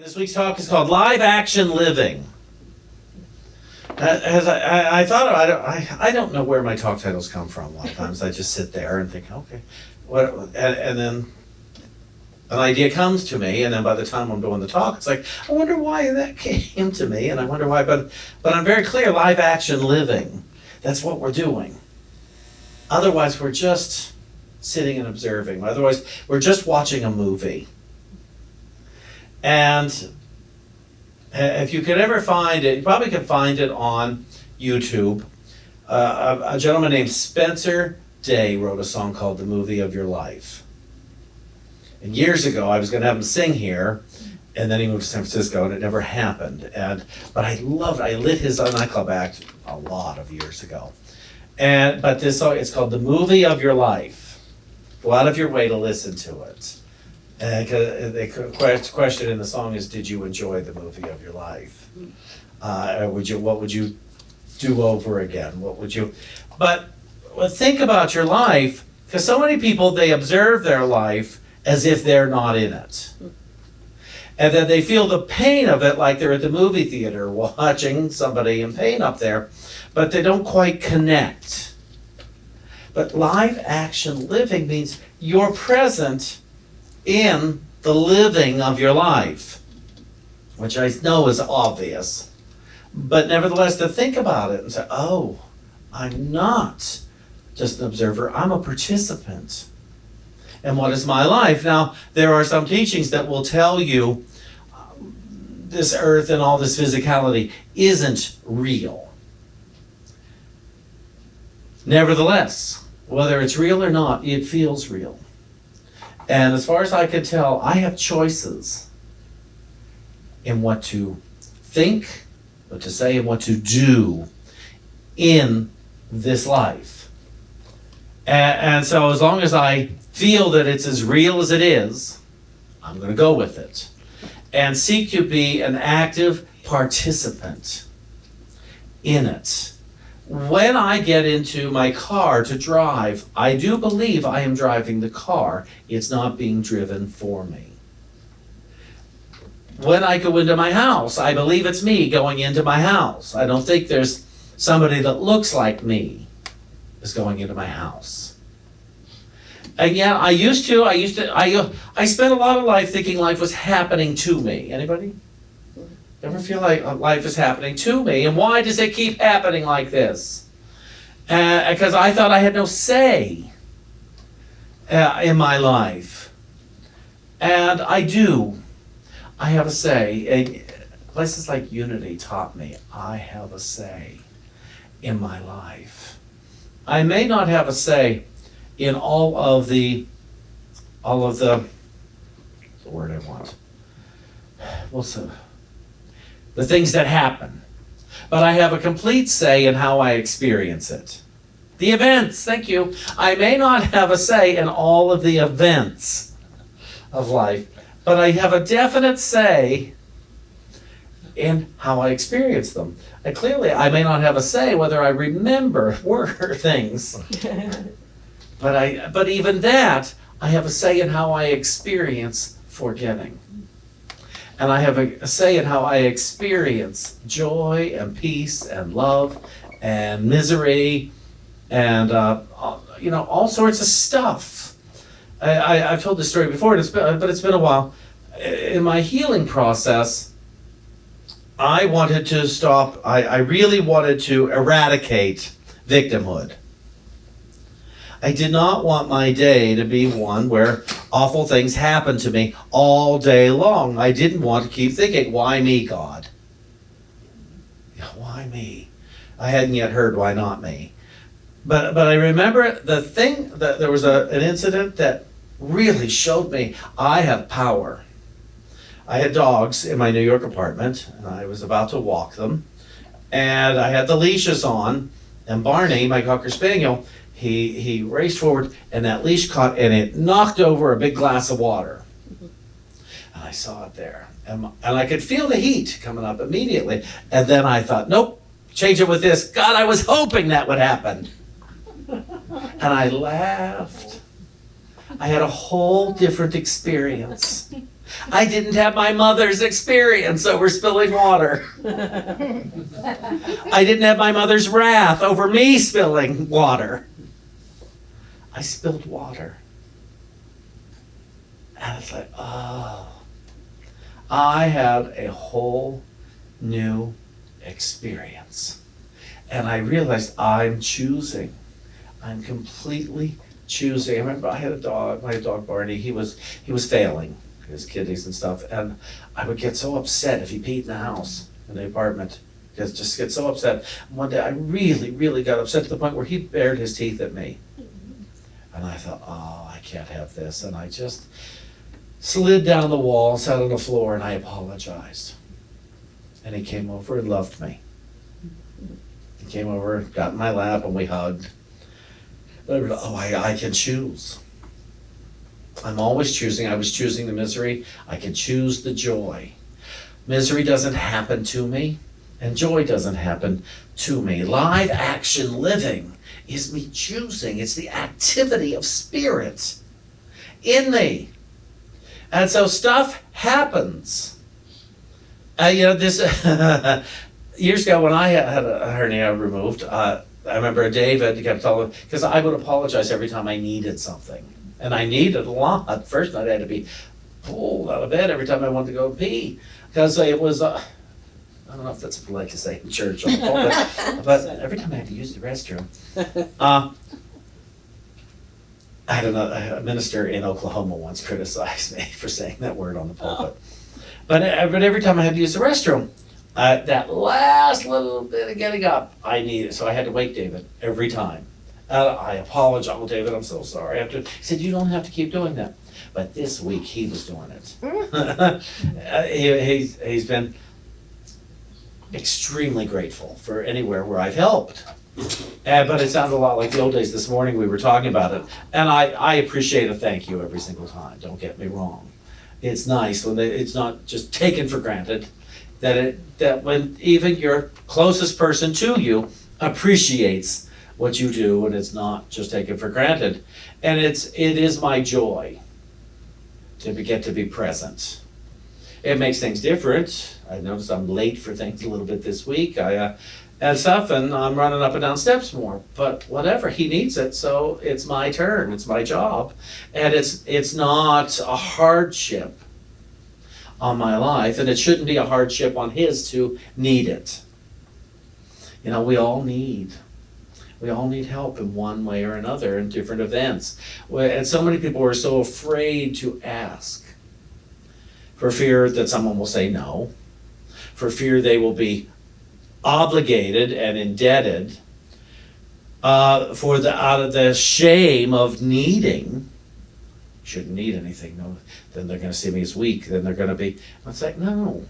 This week's talk is called Live Action Living. As I thought, I don't know where my talk titles come from. A lot of times I just sit there and think, okay, what, and then an idea comes to me, and then by the time I'm doing the talk, it's like, I wonder why that came to me, and I wonder why, but I'm very clear, live action living, that's what we're doing. Otherwise, we're just sitting and observing. Otherwise, we're just watching a movie. And if you could ever find it, you probably could find it on YouTube. A gentleman named Spencer Day wrote a song called The Movie of Your Life. And years ago, I was going to have him sing here, and then he moved to San Francisco, and it never happened. But I loved it. I lit his nightclub act a lot of years ago. But this song, it's called The Movie of Your Life. Go out of your way to listen to it. The question in the song is, did you enjoy the movie of your life? What would you do over again? But think about your life, because so many people, they observe their life as if they're not in it. And then they feel the pain of it like they're at the movie theater watching somebody in pain up there, but they don't quite connect. But live action living means you're present in the living of your life, which I know is obvious, but nevertheless to think about it and say, oh, I'm not just an observer, I'm a participant. And what is my life? Now, there are some teachings that will tell you this earth and all this physicality isn't real. Nevertheless, whether it's real or not, it feels real. And as far as I can tell, I have choices in what to think, what to say, and what to do in this life. And so as long as I feel that it's as real as it is, I'm going to go with it. And seek to be an active participant in it. When I get into my car to drive, I do believe I am driving the car. It's not being driven for me. When I go into my house, I believe it's me going into my house. I don't think there's somebody that looks like me is going into my house. And yet I spent a lot of life thinking life was happening to me. Anybody? Ever feel like life is happening to me? And why does it keep happening like this? Because I thought I had no say in my life. And I do. I have a say. And places like Unity taught me I have a say in my life. I may not have a say in all of the word I want. The things that happen. But I have a complete say in how I experience it. The events, thank you. I may not have a say in all of the events of life, but I have a definite say in how I experience them. And clearly, I may not have a say whether I remember things. But even that, I have a say in how I experience forgetting. And I have a say in how I experience joy and peace and love and misery and all sorts of stuff. I've told this story before, but it's been a while. In my healing process, I wanted to stop. I really wanted to eradicate victimhood. I did not want my day to be one where awful things happen to me all day long. I didn't want to keep thinking, why me, God? Why me? I hadn't yet heard why not me. But I remember the thing, that there was an incident that really showed me I have power. I had dogs in my New York apartment, and I was about to walk them. And I had the leashes on, and Barney, my Cocker Spaniel, he raced forward, and that leash caught, and it knocked over a big glass of water. And I saw it there. And I could feel the heat coming up immediately. And then I thought, nope, change it with this. God, I was hoping that would happen. And I laughed. I had a whole different experience. I didn't have my mother's experience over spilling water. I didn't have my mother's wrath over me spilling water. I spilled water. And it's like, oh, I had a whole new experience. And I realized I'm choosing. I'm completely choosing. I remember I had a dog, my dog Barney, he was failing his kidneys and stuff, and I would get so upset if he peed in the house, in the apartment. Just get so upset. One day I really, really got upset to the point where he bared his teeth at me. And I thought, oh, I can't have this. And I just slid down the wall, sat on the floor, and I apologized. And he came over and loved me. He came over, got in my lap, and we hugged. Oh, I can choose. I'm always choosing. I was choosing the misery. I can choose the joy. Misery doesn't happen to me, and joy doesn't happen to me. Live action living is me choosing. It's the activity of spirit in me. And so stuff happens. This years ago when I had a hernia removed, I remember David kept telling me, because I would apologize every time I needed something. And I needed a lot. First night I had to be pulled out of bed every time I wanted to go pee. Because it was, I don't know if that's polite to say in church on the pulpit, but every time I had to use the restroom. I had a minister in Oklahoma once criticized me for saying that word on the pulpit. But every time I had to use the restroom, that last little bit of getting up, I needed. So I had to wake David every time. I apologize. Oh, David, I'm so sorry. He said, you don't have to keep doing that. But this week he was doing it. He's been extremely grateful for anywhere where I've helped. But it sounds a lot like the old days. This morning we were talking about it. And I appreciate a thank you every single time. Don't get me wrong. It's nice when it's not just taken for granted. That when even your closest person to you appreciates what you do, and it's not just taken for granted. And it is my joy to get to be present. It makes things different. I noticed I'm late for things a little bit this week. And stuff, and I'm running up and down steps more. But whatever, he needs it, so it's my turn. It's my job, and it's not a hardship on my life, and it shouldn't be a hardship on his to need it. We all need help in one way or another in different events. And so many people are so afraid to ask for fear that someone will say no, for fear they will be obligated and indebted, out of the shame of needing. Shouldn't need anything. No, then they're going to see me as weak. Then they're going to be. It's like, no.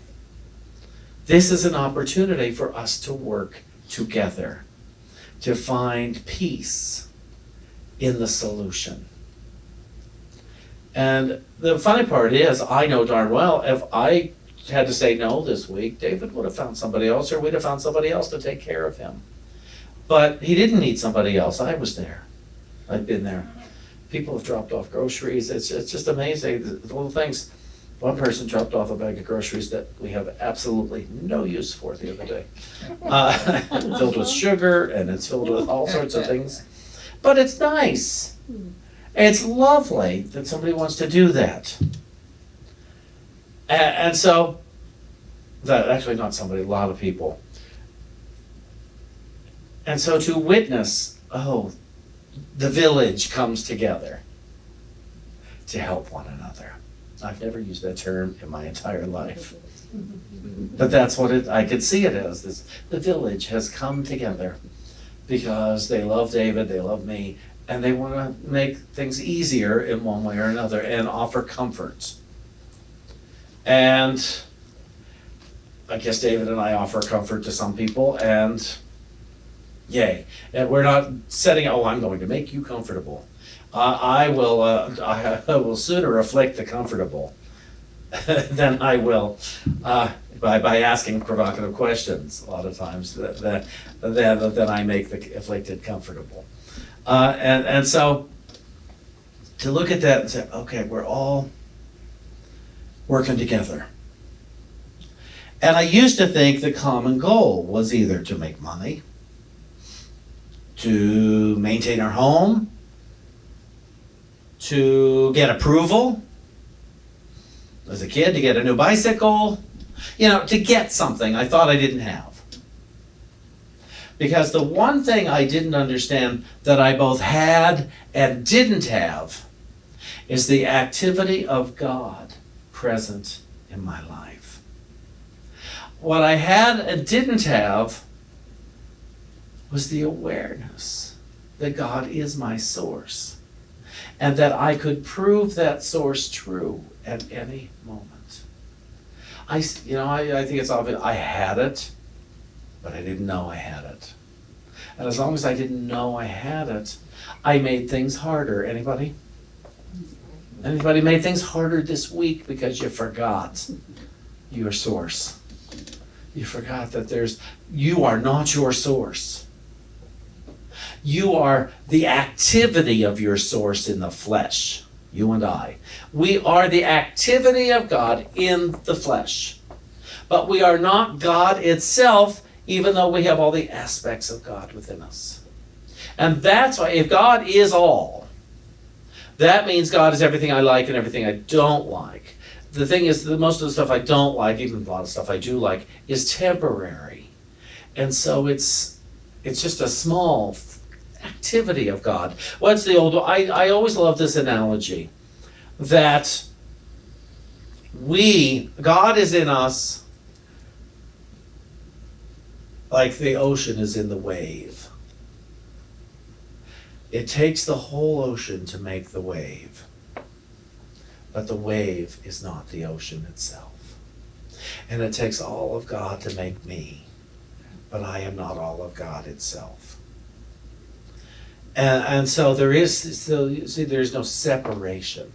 This is an opportunity for us to work together, to find peace in the solution. And the funny part is, I know darn well, if I had to say no this week, David would have found somebody else, or we'd have found somebody else to take care of him. But he didn't need somebody else. I was there. I've been there. People have dropped off groceries. It's just amazing, the little things. One person dropped off a bag of groceries that we have absolutely no use for the other day. Filled with sugar, and it's filled with all sorts of things. But it's nice. It's lovely that somebody wants to do that. And so, actually not somebody, a lot of people. And so to witness, the village comes together to help one another. I've never used that term in my entire life. But that's what I could see it as. The village has come together because they love David, they love me, and they want to make things easier in one way or another and offer comfort. And I guess David and I offer comfort to some people, and yay. And we're not setting, I'm going to make you comfortable. I will sooner afflict the comfortable than I will by asking provocative questions a lot of times than I make the afflicted comfortable. And so to look at that and say, okay, we're all working together. And I used to think the common goal was either to make money, to maintain our home, to get approval, as a kid, to get a new bicycle, to get something I thought I didn't have. Because the one thing I didn't understand that I both had and didn't have is the activity of God present in my life. What I had and didn't have was the awareness that God is my source and that I could prove that source true at any moment. I think it's obvious. I had it, but I didn't know I had it. And as long as I didn't know I had it, I made things harder. Anybody? Anybody made things harder this week because you forgot your source? You forgot that you are not your source. You are the activity of your source in the flesh. You and I. We are the activity of God in the flesh. But we are not God itself, even though we have all the aspects of God within us. And that's why, if God is all, that means God is everything I like and everything I don't like. The thing is, that most of the stuff I don't like, even a lot of stuff I do like, is temporary. And so it's just a small activity of God. What's the old, I always love this analogy, that God is in us like the ocean is in the wave. It takes the whole ocean to make the wave, but the wave is not the ocean itself. And it takes all of God to make me, but I am not all of God itself. And so there's no separation.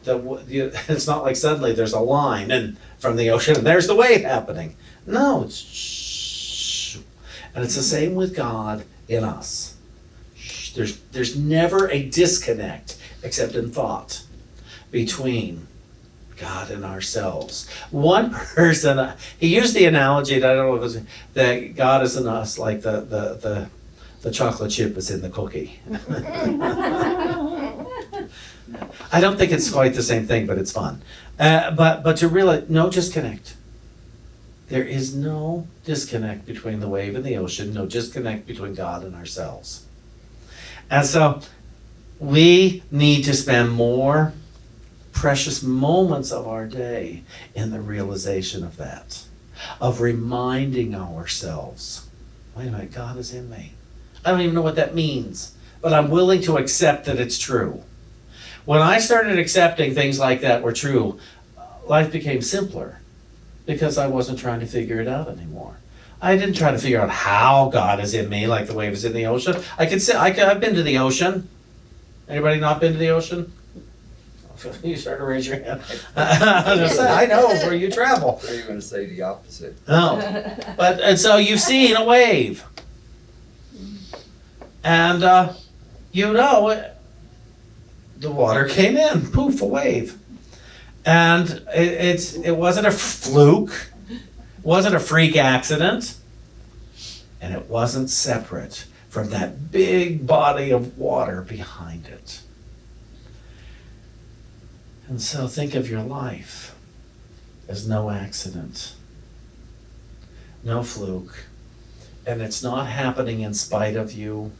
It's not like suddenly there's a line and from the ocean and there's the wave happening. No, it's shh. And it's the same with God in us. There's never a disconnect, except in thought, between God and ourselves. One person, he used the analogy, that I don't know if it was, that God is in us like the chocolate chip is in the cookie. I don't think it's quite the same thing, but it's fun. But to realize, no disconnect. There is no disconnect between the wave and the ocean, no disconnect between God and ourselves. And so we need to spend more precious moments of our day in the realization of that, of reminding ourselves, wait a minute, God is in me. I don't even know what that means, but I'm willing to accept that it's true. When I started accepting things like that were true, life became simpler because I wasn't trying to figure it out anymore. I didn't try to figure out how God is in me like the wave is in the ocean. I've been to the ocean. Anybody not been to the ocean? You start to raise your hand. I know where you travel. Or you're going to say the opposite. No. And so you've seen a wave. And the water came in, poof, a wave. And it wasn't a fluke, it wasn't a freak accident, and it wasn't separate from that big body of water behind it. And so think of your life as no accident, no fluke, and it's not happening in spite of you,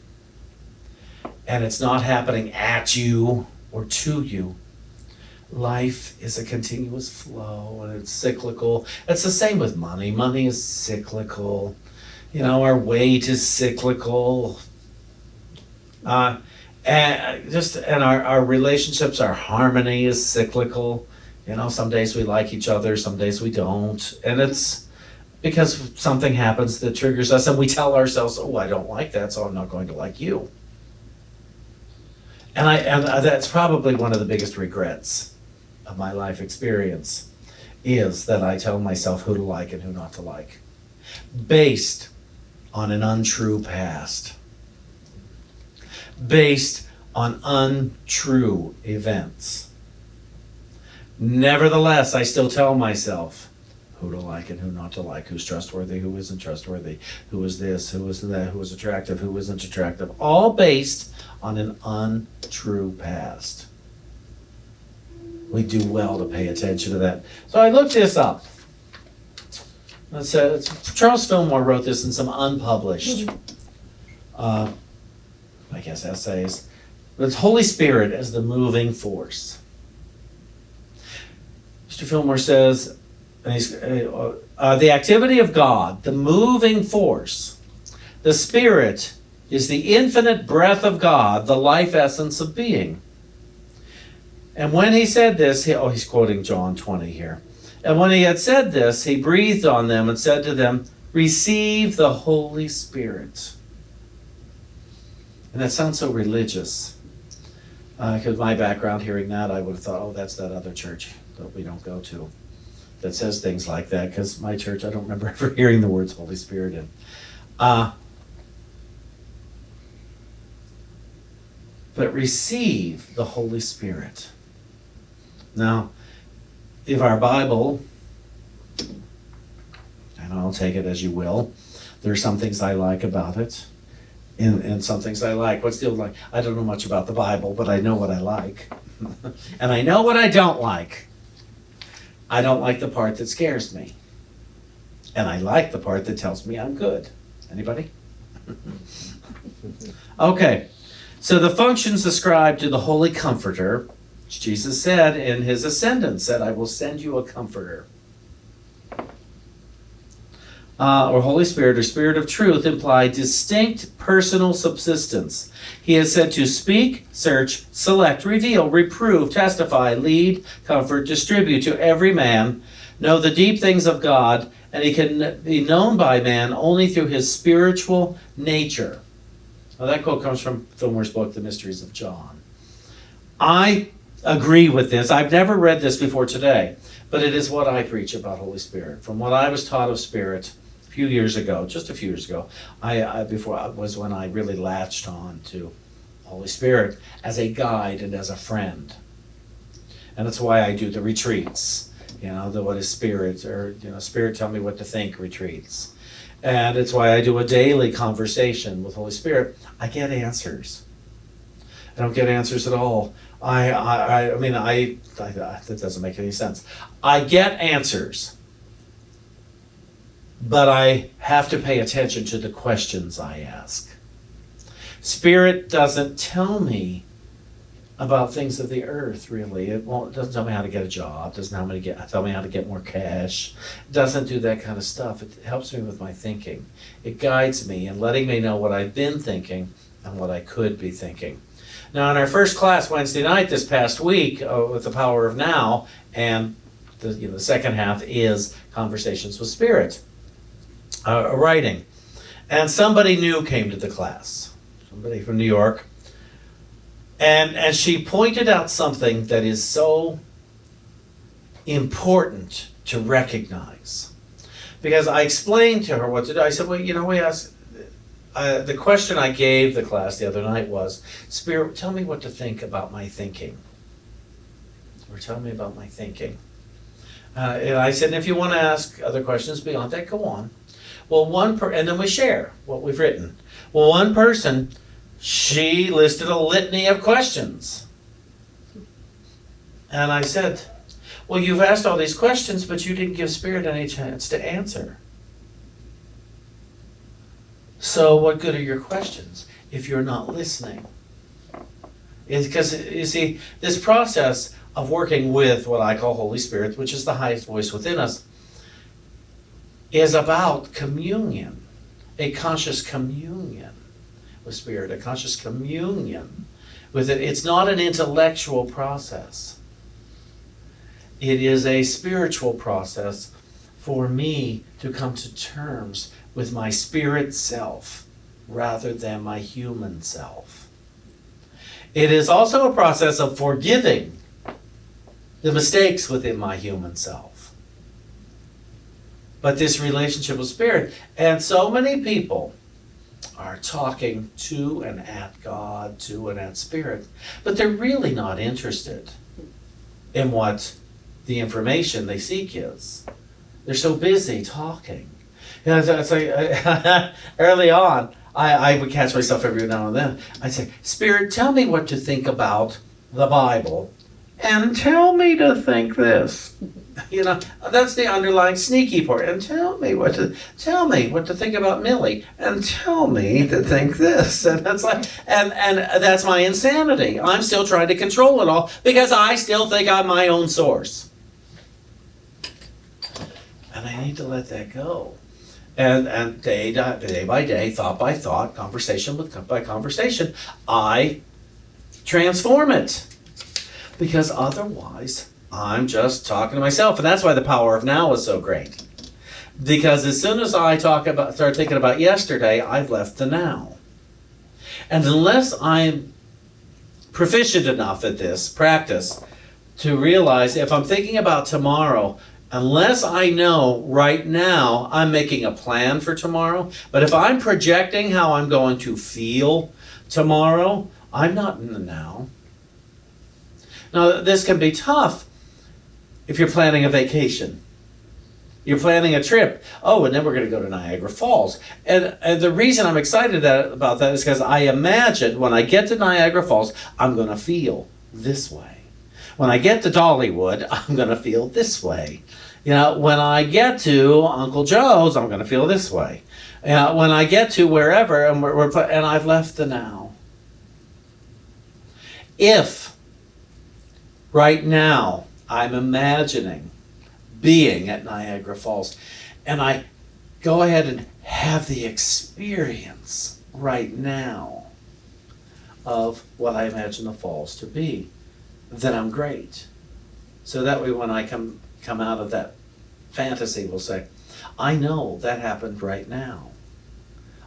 and it's not happening at you or to you. Life is a continuous flow and it's cyclical. It's the same with money. Money is cyclical. Our weight is cyclical. And our relationships, our harmony is cyclical. Some days we like each other, some days we don't. And it's because something happens that triggers us and we tell ourselves, oh, I don't like that, so I'm not going to like you. And that's probably one of the biggest regrets of my life experience, is that I tell myself who to like and who not to like, based on an untrue past, based on untrue events, Nevertheless, I still tell myself who to like and who not to like, who's trustworthy, who isn't trustworthy, who is this, who is that, who is attractive, who isn't attractive, all based on an untrue past. We do well to pay attention to that. So I looked this up. Charles Fillmore wrote this in some unpublished, I guess, essays. But it's Holy Spirit as the moving force. Mr. Fillmore says, the activity of God, the moving force, the Spirit is the infinite breath of God, the life essence of being. And when he said this, he's quoting John 20 here. And when he had said this, he breathed on them and said to them, receive the Holy Spirit. And that sounds so religious. Because my background, hearing that, I would have thought, oh, that's that other church that we don't go to that says things like that. Because my church, I don't remember ever hearing the words Holy Spirit in. But receive the Holy Spirit. Now, if our Bible, and I'll take it as you will, there are some things I like about it, and some things I like. What's the old like? I don't know much about the Bible, but I know what I like. And I know what I don't like. I don't like the part that scares me. And I like the part that tells me I'm good. Anybody? Okay. So the functions ascribed to the Holy Comforter, which Jesus said in his ascendance, said, I will send you a comforter. Or Holy Spirit or Spirit of Truth imply distinct personal subsistence. He is said to speak, search, select, reveal, reprove, testify, lead, comfort, distribute to every man, know the deep things of God, and he can be known by man only through his spiritual nature. Now that quote comes from Fillmore's book, The Mysteries of John. I agree with this. I've never read this before today, but it is what I preach about Holy Spirit. From what I was taught of Spirit a few years ago, just a few years ago, before was when I really latched on to Holy Spirit as a guide and as a friend. And that's why I do the retreats, the what is Spirit, or Spirit tell me what to think retreats. And it's why I do a daily conversation with Holy Spirit. I get answers. I don't get answers at all. I mean, that doesn't make any sense. I get answers, but I have to pay attention to the questions I ask. Spirit doesn't tell me about things of the earth, really. It doesn't tell me how to get a job. It doesn't tell me how to get more cash. It doesn't do that kind of stuff. It helps me with my thinking. It guides me in letting me know what I've been thinking and what I could be thinking. Now, in our first class Wednesday night this past week with the Power of Now, and the second half is Conversations with Spirit, writing. And somebody new came to the class, somebody from New York, and she pointed out something that is so important to recognize. Because I explained to her what to do. I said, well, we asked, the question I gave the class the other night was, Spirit, tell me what to think about my thinking. Or tell me about my thinking. And I said, if you want to ask other questions beyond that, go on. Well, and then we share what we've written. Well, one person, she listed a litany of questions. And I said, well, you've asked all these questions, but you didn't give Spirit any chance to answer. So what good are your questions if you're not listening? It's because, you see, this process of working with what I call Holy Spirit, which is the highest voice within us, is about communion, a conscious communion with Spirit, a conscious communion with it. It's not an intellectual process. It is a spiritual process for me to come to terms with my spirit self rather than my human self. It is also a process of forgiving the mistakes within my human self. But this relationship with Spirit, and so many people are talking to and at God, to and at Spirit, but they're really not interested in what the information they seek is. They're so busy talking. It's like, early on, I would catch myself every now and then. I'd say, Spirit, tell me what to think about the Bible, and tell me to think this. That's the underlying sneaky part. And tell me what to think about Millie, and tell me to think this. And that's and that's my insanity. I'm still trying to control it all because I still think I'm my own source. And I need to let that go. And day by day, thought by thought, conversation by conversation, I transform it. Because otherwise, I'm just talking to myself. And that's why the power of now is so great. Because as soon as I start thinking about yesterday, I've left the now. And unless I'm proficient enough at this practice to realize if I'm thinking about tomorrow, unless I know right now I'm making a plan for tomorrow, but if I'm projecting how I'm going to feel tomorrow, I'm not in the now. Now, this can be tough if you're planning a vacation. You're planning a trip. Oh, and then we're going to go to Niagara Falls. And the reason I'm excited about that is because I imagine when I get to Niagara Falls, I'm going to feel this way. When I get to Dollywood, I'm going to feel this way. When I get to Uncle Joe's, I'm going to feel this way. When I get to wherever, and I've left the now. If right now I'm imagining being at Niagara Falls, and I go ahead and have the experience right now of what I imagine the falls to be, then I'm great. So that way when I come out of that fantasy, we'll say, I know that happened right now.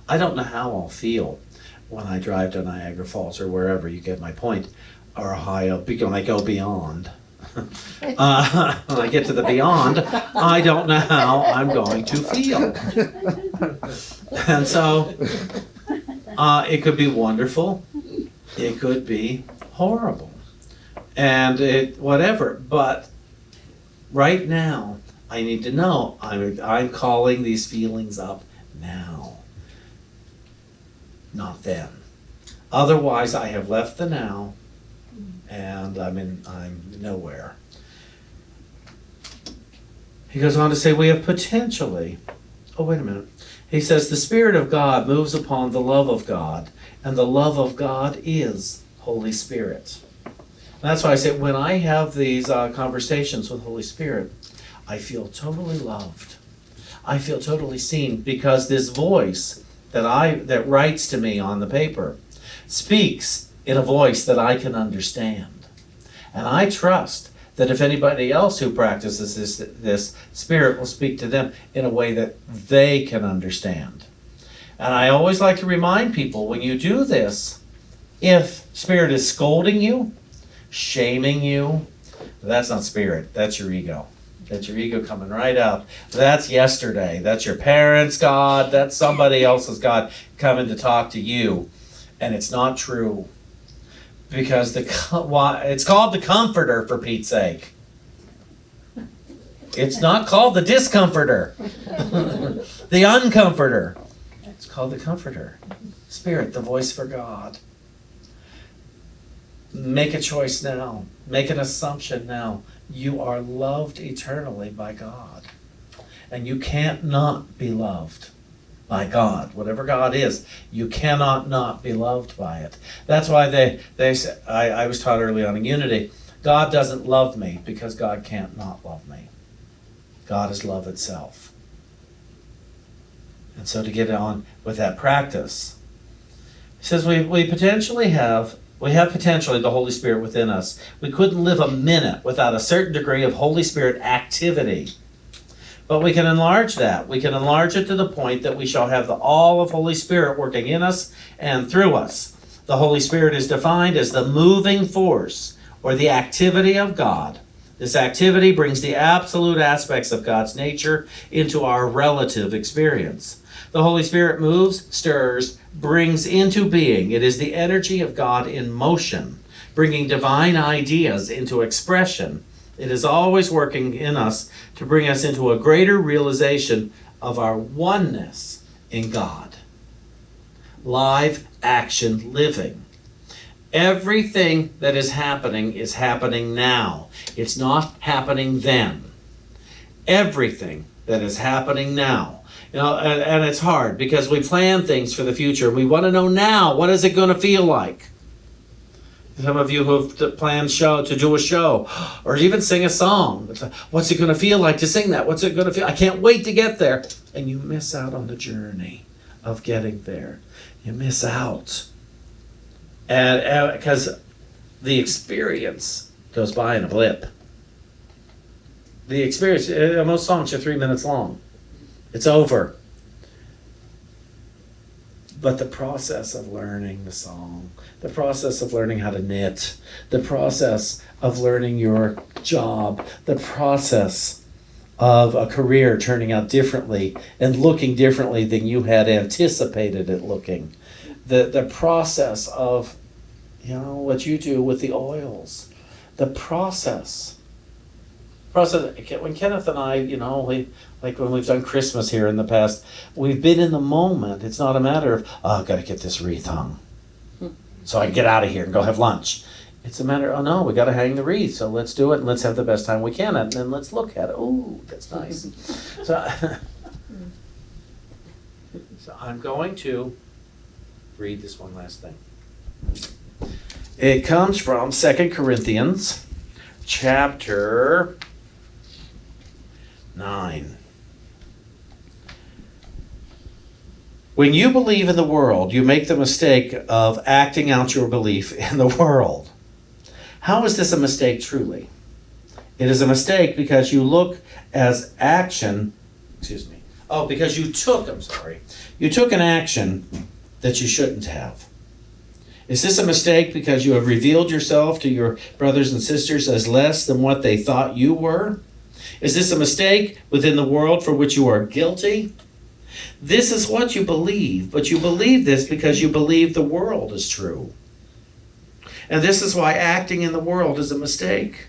I don't know how I'll feel when I drive to Niagara Falls or wherever, you get my point, or Ohio, when I go beyond. When I get to the beyond, I don't know how I'm going to feel. And so it could be wonderful. It could be horrible. And whatever. But right now, I need to know I'm calling these feelings up now, not then. Otherwise, I have left the now, and I'm nowhere. He goes on to say, we have potentially, oh, wait a minute. He says, the Spirit of God moves upon the love of God, and the love of God is Holy Spirit. And that's why I say, when I have these conversations with Holy Spirit, I feel totally loved. I feel totally seen, because this voice that writes to me on the paper speaks in a voice that I can understand. And I trust that if anybody else who practices this Spirit will speak to them in a way that they can understand. And I always like to remind people, when you do this, if Spirit is scolding you, shaming you, that's not Spirit, that's your ego. That's your ego coming right up. That's yesterday. That's your parents' God. That's somebody else's God coming to talk to you. And it's not true. Because it's called the Comforter, for Pete's sake. It's not called the Discomforter. The Uncomforter. It's called the Comforter. Spirit, the voice for God. Make a choice now. Make an assumption now. You are loved eternally by God. And you can't not be loved by God. Whatever God is, you cannot not be loved by it. That's why they say, I was taught early on in Unity, God doesn't love me because God can't not love me. God is love itself. And so to get on with that practice, he says we have potentially the Holy Spirit within us. We couldn't live a minute without a certain degree of Holy Spirit activity. But we can enlarge that. We can enlarge it to the point that we shall have the all of Holy Spirit working in us and through us. The Holy Spirit is defined as the moving force or the activity of God. This activity brings the absolute aspects of God's nature into our relative experience. The Holy Spirit moves, stirs, brings into being. It is the energy of God in motion, bringing divine ideas into expression It is always working in us to bring us into a greater realization of our oneness in God. Live action living. Everything that is happening now. It's not happening then. Everything that is happening now. And it's hard because we plan things for the future. We want to know now, what is it going to feel like? Some of you who have planned to do a show or even sing a song. What's it going to feel like to sing that? What's it going to feel? I can't wait to get there. And you miss out on the journey of getting there. You miss out. And because the experience goes by in a blip. The experience, most songs are 3 minutes long. It's over. But the process of learning the song, the process of learning how to knit, the process of learning your job, the process of a career turning out differently and looking differently than you had anticipated it looking, the process of what you do with the oils, the process. When Kenneth and I, like when we've done Christmas here in the past, we've been in the moment. It's not a matter of, I've got to get this wreath hung so I can get out of here and go have lunch. It's a matter of, no, we got to hang the wreath, so let's do it and let's have the best time we can, and then let's look at it. Oh, that's nice. So I'm going to read this one last thing. It comes from 2 Corinthians chapter 9. When you believe in the world, you make the mistake of acting out your belief in the world. How is this a mistake truly? It is a mistake because you look as action, because you took an action that you shouldn't have. Is this a mistake because you have revealed yourself to your brothers and sisters as less than what they thought you were? Is this a mistake within the world for which you are guilty? This is what you believe, but you believe this because you believe the world is true. And this is why acting in the world is a mistake.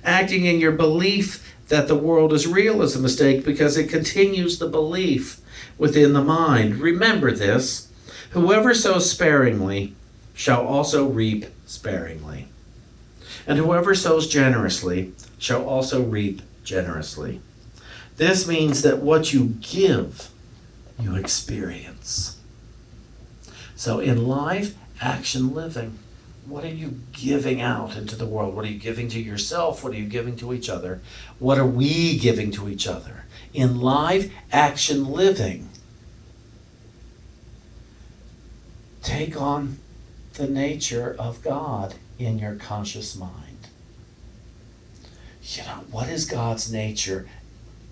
Acting in your belief that the world is real is a mistake because it continues the belief within the mind. Remember this, whoever sows sparingly shall also reap sparingly. And whoever sows generously shall also reap generously. This means that what you give, you experience. So in life, action living, what are you giving out into the world? What are you giving to yourself? What are you giving to each other? What are we giving to each other? In live action living, take on the nature of God in your conscious mind. What is God's nature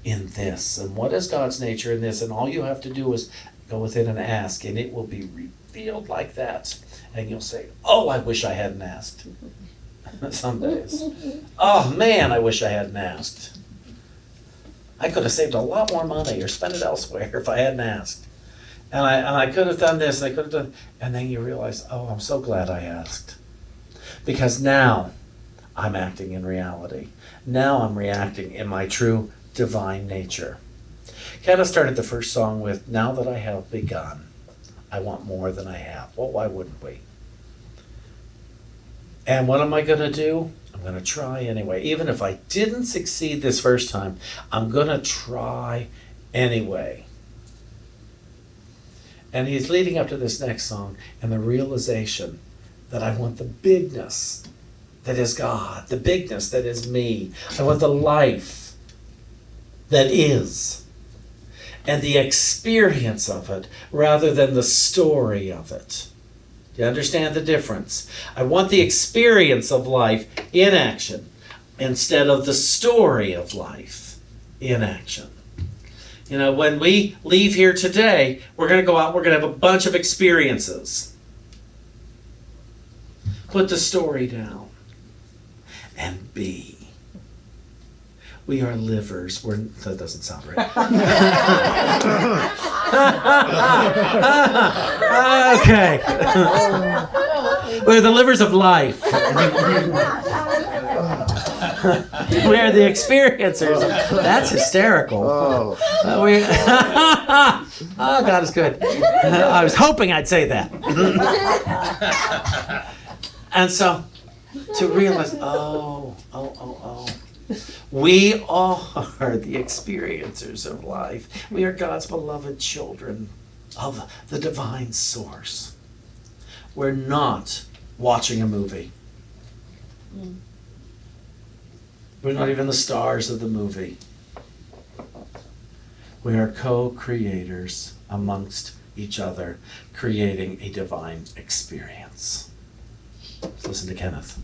in this? And what is God's nature in this? And all you have to do is go within and ask, and it will be revealed like that. And you'll say, oh, I wish I hadn't asked. Some days. Oh, man, I wish I hadn't asked. I could have saved a lot more money or spent it elsewhere if I hadn't asked. And I could have done this, and I could have done, and then you realize, oh, I'm so glad I asked. Because now I'm acting in reality. Now I'm reacting in my true divine nature. Kenneth started the first song with, now that I have begun, I want more than I have. Well, why wouldn't we? And what am I going to do? I'm going to try anyway. Even if I didn't succeed this first time, I'm going to try anyway. And he's leading up to this next song and the realization that I want the bigness that is God, the bigness that is me. I want the life that is, and the experience of it rather than the story of it. Do you understand the difference? I want the experience of life in action instead of the story of life in action. When we leave here today, we're going to go out, we're going to have a bunch of experiences. Put the story down and be. We are livers. That doesn't sound right. Okay. We're the livers of life. We're the experiencers. That's hysterical. Oh, Oh, God is good. I was hoping I'd say that. And so to realize, we are the experiencers of life. We are God's beloved children of the divine source. We're not watching a movie. We're not even the stars of the movie. We are co-creators amongst each other, creating a divine experience. Let's listen to Kenneth.